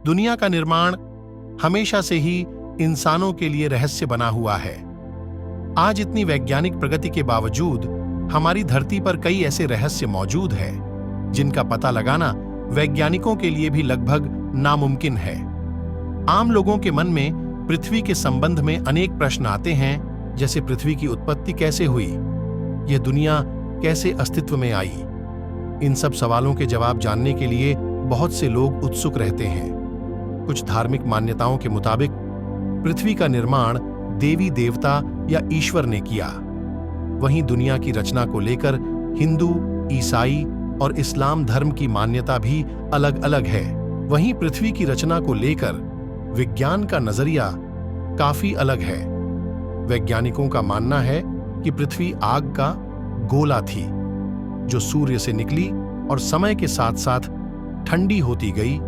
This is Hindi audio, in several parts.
दुनिया का निर्माण हमेशा से ही इंसानों के लिए रहस्य बना हुआ है। आज इतनी वैज्ञानिक प्रगति के बावजूद हमारी धरती पर कई ऐसे रहस्य मौजूद हैं जिनका पता लगाना वैज्ञानिकों के लिए भी लगभग नामुमकिन है। आम लोगों के मन में पृथ्वी के संबंध में अनेक प्रश्न आते हैं, जैसे पृथ्वी की उत्पत्ति कैसे हुई, यह दुनिया कैसे अस्तित्व में आई। इन सब सवालों के जवाब जानने के लिए बहुत से लोग उत्सुक रहते हैं। कुछ धार्मिक मान्यताओं के मुताबिक पृथ्वी का निर्माण देवी देवता या ईश्वर ने किया। वहीं दुनिया की रचना को लेकर हिंदू, ईसाई और इस्लाम धर्म की मान्यता भी अलग अलग है। वहीं पृथ्वी की रचना को लेकर विज्ञान का नजरिया काफी अलग है। वैज्ञानिकों का मानना है कि पृथ्वी आग का गोला थी जो सूर्य से निकली और समय के साथ साथ ठंडी होती गई,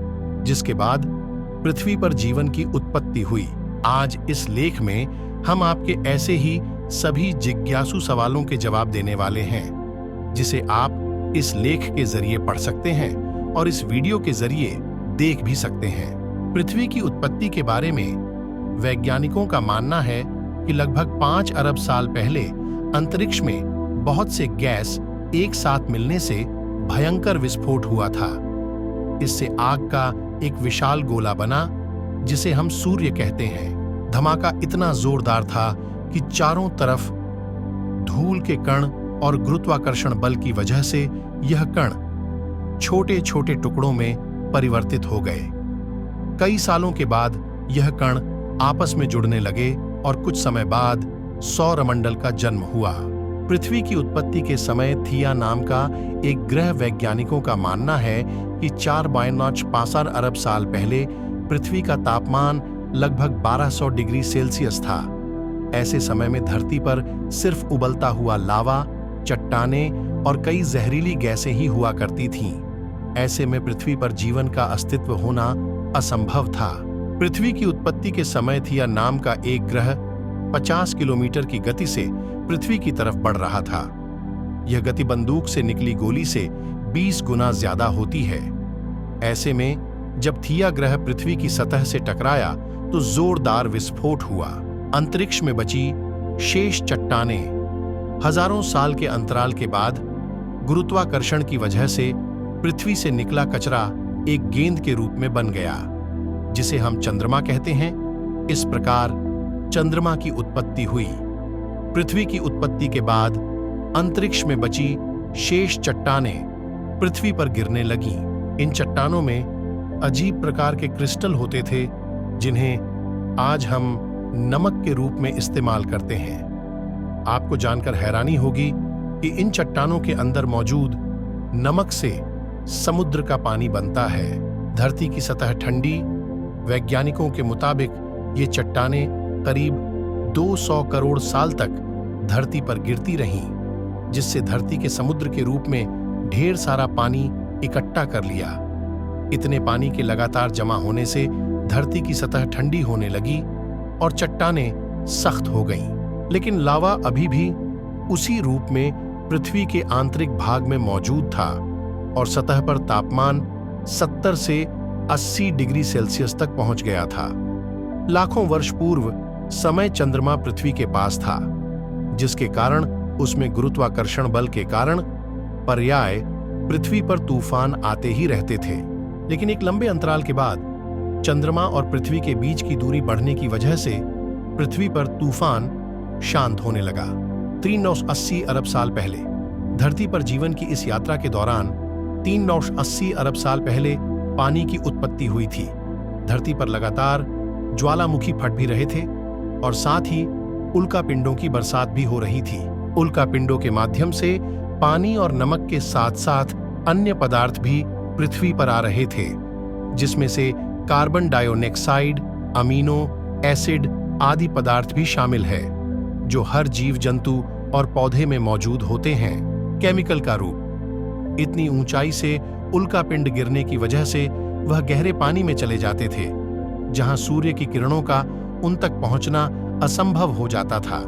जिसके बाद पृथ्वी पर जीवन की उत्पत्ति हुई। आज इस लेख में हम आपके ऐसे ही सभी जिज्ञासु सवालों के जवाब देने वाले हैं, जिसे आप इस लेख के जरिए पढ़ सकते हैं और इस वीडियो के जरिए देख भी सकते हैं। पृथ्वी की उत्पत्ति के बारे में वैज्ञानिकों का मानना है कि लगभग 5 अरब साल पहले अंतरिक्ष में बहुत से गैस एक साथ मिलने से भयंकर विस्फोट हुआ था। इससे आग का एक विशाल गोला बना, जिसे हम सूर्य कहते हैं। धमाका इतना जोरदार था कि चारों तरफ धूल के कण और गुरुत्वाकर्षण बल की वजह से यह कण छोटे छोटे टुकड़ों में परिवर्तित हो गए। कई सालों के बाद यह कण आपस में जुड़ने लगे और कुछ समय बाद सौरमंडल का जन्म हुआ। पृथ्वी की उत्पत्ति के समय थिया नाम का एक ग्रह वैज्ञानिकों का मानना है कि 4.5 अरब साल पहले पृथ्वी का तापमान लगभग 1200 डिग्री सेल्सियस था। ऐसे समय में धरती पर सिर्फ उबलता हुआ लावा, चट्टानें और कई जहरीली गैसें ही हुआ करती थीं। ऐसे में पृथ्वी पर जीवन का अस्तित्व होना असंभव था। पृथ्वी की उत्पत्ति के समय थिया नाम का एक ग्रह 50 किलोमीटर की गति से पृथ्वी की तरफ बढ़ रहा था। यह गति बंदूक से निकली गोली से 20 गुना ज्यादा होती है। ऐसे में जब थिया ग्रह पृथ्वी की सतह से टकराया तो जोरदार विस्फोट हुआ। अंतरिक्ष में बची शेष चट्टानें हजारों साल के अंतराल के बाद गुरुत्वाकर्षण की वजह से पृथ्वी से निकला कचरा एक गेंद के रूप में बन गया, जिसे हम चंद्रमा कहते हैं। इस प्रकार चंद्रमा की उत्पत्ति हुई। पृथ्वी की उत्पत्ति के बाद अंतरिक्ष में बची शेष चट्टानें पृथ्वी पर गिरने लगीं। इन चट्टानों में अजीब प्रकार के क्रिस्टल होते थे, जिन्हें आज हम नमक के रूप में इस्तेमाल करते हैं। आपको जानकर हैरानी होगी कि इन चट्टानों के अंदर मौजूद नमक से समुद्र का पानी बनता है। धरती की सतह ठंडी। वैज्ञानिकों के मुताबिक ये चट्टानें करीब 200 करोड़ साल तक धरती पर गिरती रहीं, जिससे धरती के समुद्र के रूप में ढेर सारा पानी इकट्ठा कर लिया। इतने पानी के लगातार जमा होने से धरती की सतह ठंडी होने लगी और चट्टानें सख्त हो गईं। लेकिन लावा अभी भी उसी रूप में पृथ्वी के आंतरिक भाग में मौजूद था और सतह पर तापमान 70 से 80 डिग्री सेल्सियस तक पहुंच गया था। लाखों वर्ष पूर्व समय चंद्रमा पृथ्वी के पास था, जिसके कारण उसमें गुरुत्वाकर्षण बल के कारण पर्याय पृथ्वी पर तूफान आते ही रहते थे। लेकिन एक लंबे अंतराल के बाद चंद्रमा और पृथ्वी के बीच की दूरी बढ़ने की वजह से पृथ्वी पर तूफान शांत होने लगा। 380 अरब साल पहले धरती पर जीवन की इस यात्रा के दौरान 380 अरब साल पहले पानी की उत्पत्ति हुई थी। धरती पर लगातार ज्वालामुखी फट भी रहे थे और साथ ही उल्कापिंडों की बरसात भी हो रही थी। उल्कापिंडों के माध्यम से पानी और नमक के साथ साथ अन्य पदार्थ भी पृथ्वी पर आ रहे थे, जिसमें से कार्बन डाइऑक्साइड, अमीनो एसिड आदि पदार्थ भी शामिल है, जो हर जीव जंतु और पौधे में मौजूद होते हैं। केमिकल का रूप। इतनी ऊंचाई से उल्कापिंड गिरने की वजह से वह गहरे पानी में चले जाते थे, जहां सूर्य की किरणों का उन तक पहुंचना असंभव हो जाता था।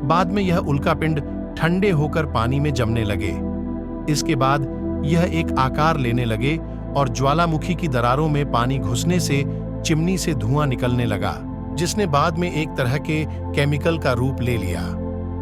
बाद में यह उल्कापिंड ठंडे होकर पानी में जमने लगे। इसके बाद यह एक आकार लेने लगे और ज्वालामुखी की दरारों में पानी घुसने से चिमनी से धुआं निकलने लगा, जिसने बाद में एक तरह के केमिकल का रूप ले लिया।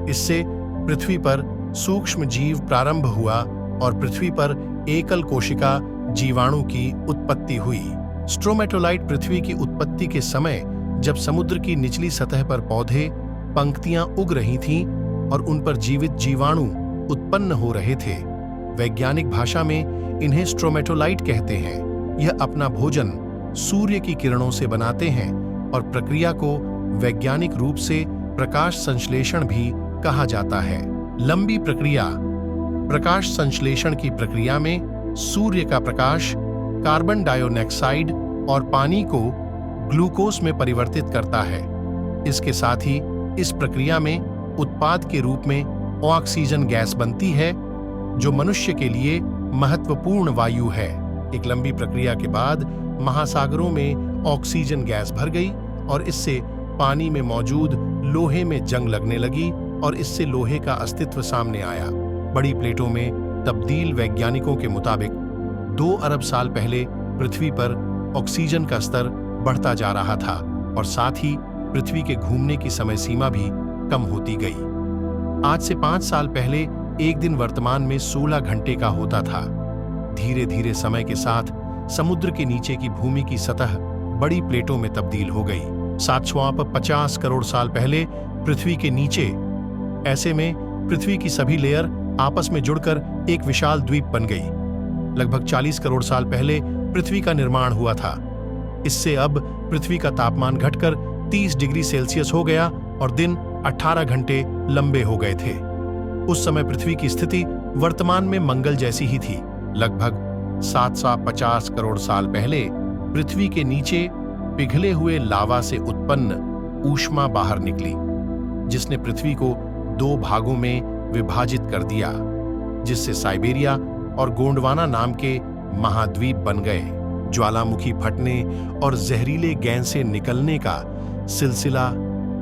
इससे पृथ्वी पर सूक्ष्म जीव प्रारंभ हुआ और पृथ्वी पर एकल कोशिका जीवाणु की उत्पत्ति हुई। स्ट्रोमेटोलाइट पृथ्वी की उत्पत्ति के समय जब समुद्र की निचली सतह पर पौधे पंक्तियां उग रही थीं और उन पर जीवित जीवाणु उत्पन्न हो रहे थे। वैज्ञानिक भाषा में इन्हें स्ट्रोमेटोलाइट कहते हैं। यह अपना भोजन सूर्य की किरणों से बनाते हैं और प्रक्रिया को वैज्ञानिक रूप से प्रकाश संश्लेषण भी कहा जाता है। लंबी प्रक्रिया। प्रकाश संश्लेषण की प्रक्रिया में सूर्य का प्रकाश कार्बन डाइऑक्साइड और पानी को ग्लूकोज में परिवर्तित करता है। इसके साथ ही इस प्रक्रिया में उत्पाद के रूप में ऑक्सीजन गैस बनती है, जो मनुष्य के लिए महत्वपूर्ण वायु है। एक लंबी प्रक्रिया के बाद महासागरों में ऑक्सीजन गैस भर गई और इससे पानी में मौजूद लोहे में जंग लगने लगी और इससे लोहे का अस्तित्व सामने आया। बड़ी प्लेटों में तब्दील। वैज्ञानिकों के मुताबिक 2 अरब साल पहले पृथ्वी पर ऑक्सीजन का स्तर बढ़ता जा रहा था और साथ ही पृथ्वी के घूमने की समय सीमा भी कम होती गई। आज से 5 साल पहले एक दिन वर्तमान में 16 घंटे का होता था। धीरे धीरे समय के साथ समुद्र के नीचे की भूमि की सतह बड़ी प्लेटों में तब्दील हो गई। 750 करोड़ साल पहले पृथ्वी के नीचे, ऐसे में पृथ्वी की सभी लेयर आपस में जुड़कर एक विशाल द्वीप बन गई। लगभग 40 करोड़ साल पहले पृथ्वी का निर्माण हुआ था। इससे अब पृथ्वी का तापमान घटकर 30 डिग्री सेल्सियस हो गया और दिन 18 घंटे लंबे हो गए थे। उस समय पृथ्वी की स्थिति वर्तमान में मंगल जैसी ही थी। लगभग 750 करोड़ साल पहले पृथ्वी के नीचे पिघले हुए लावा से उत्पन्न ऊष्मा बाहर निकली, जिसने पृथ्वी को 2 भागों में विभाजित कर दिया, जिससे साइबेरिया और गोंडवाना नाम के महाद्वीप बन गए। ज्वालामुखी फटने और जहरीले गैसें निकलने का सिलसिला।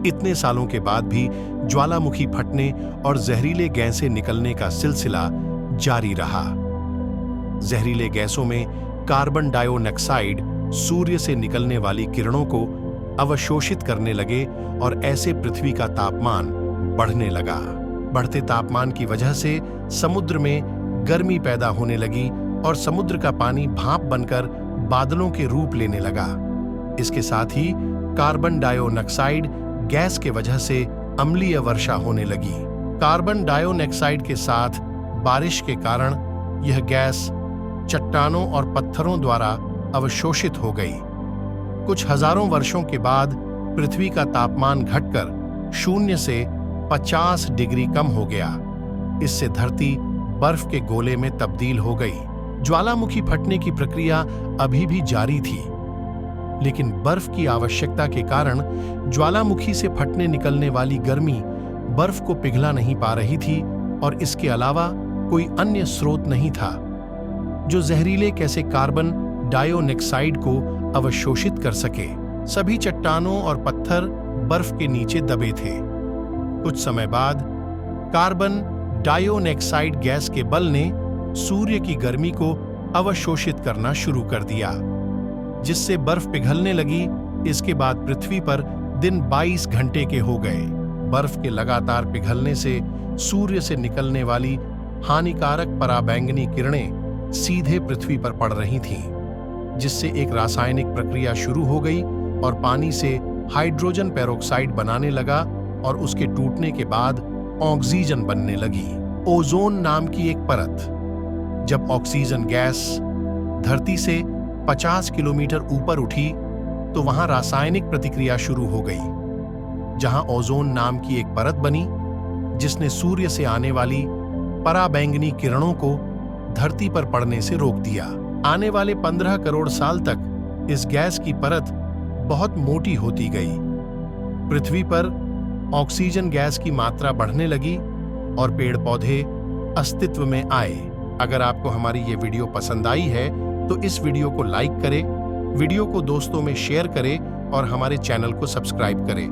इतने सालों के बाद भी ज्वालामुखी फटने और जहरीले गैसें निकलने का सिलसिला जारी रहा। जहरीले गैसों में कार्बन डाइऑक्साइड सूर्य से निकलने वाली किरणों को अवशोषित करने लगे और ऐसे पृथ्वी का तापमान बढ़ने लगा। बढ़ते तापमान की वजह से समुद्र में गर्मी पैदा होने लगी और समुद्र का पानी भाप बनकर बादलों के रूप लेने लगा। इसके साथ ही कार्बन डाइऑक्साइड गैस के वजह से अम्लीय वर्षा होने लगी। कार्बन डाइऑक्साइड के साथ बारिश के कारण यह गैस चट्टानों और पत्थरों द्वारा अवशोषित हो गई। कुछ हजारों वर्षों के बाद पृथ्वी का तापमान घटकर 0 से 50 डिग्री कम हो गया। इससे धरती बर्फ के गोले में तब्दील हो गई। ज्वालामुखी फटने की प्रक्रिया अभी भी जारी थी, लेकिन बर्फ की आवश्यकता के कारण ज्वालामुखी से फटने निकलने वाली गर्मी बर्फ को पिघला नहीं पा रही थी और इसके अलावा कोई अन्य स्रोत नहीं था जो जहरीले कैसे कार्बन डाइऑक्साइड को अवशोषित कर सके। सभी चट्टानों और पत्थर बर्फ के नीचे दबे थे। कुछ समय बाद कार्बन डाइऑक्साइड गैस के बल ने सूर्य की गर्मी को अवशोषित करना शुरू कर दिया, जिससे बर्फ पिघलने लगी। इसके बाद पृथ्वी पर दिन 22 घंटे के हो गए। बर्फ के लगातार पिघलने से सूर्य से निकलने वाली हानिकारक पराबैंगनी किरणें सीधे पृथ्वी पर पड़ रही थीं, जिससे एक रासायनिक प्रक्रिया शुरू हो गई और पानी से हाइड्रोजन पेरोक्साइड बनाने लगा और उसके टूटने के बाद ऑक्सीजन बनने लगी। ओजोन नाम की एक परत। जब ऑक्सीजन गैस धरती से 50 किलोमीटर ऊपर उठी तो वहां रासायनिक प्रतिक्रिया शुरू हो गई, जहां ओजोन नाम की एक परत बनी, जिसने सूर्य से आने वाली पराबैंगनी किरणों को धरती पर पड़ने से रोक दिया। आने वाले 15 करोड़ साल तक इस गैस की परत बहुत मोटी होती गई। पृथ्वी पर ऑक्सीजन गैस की मात्रा बढ़ने लगी और पेड़ पौधे अस्तित्व में आए। अगर आपको हमारी ये वीडियो पसंद आई है तो इस वीडियो को लाइक करें, वीडियो को दोस्तों में शेयर करें और हमारे चैनल को सब्सक्राइब करें।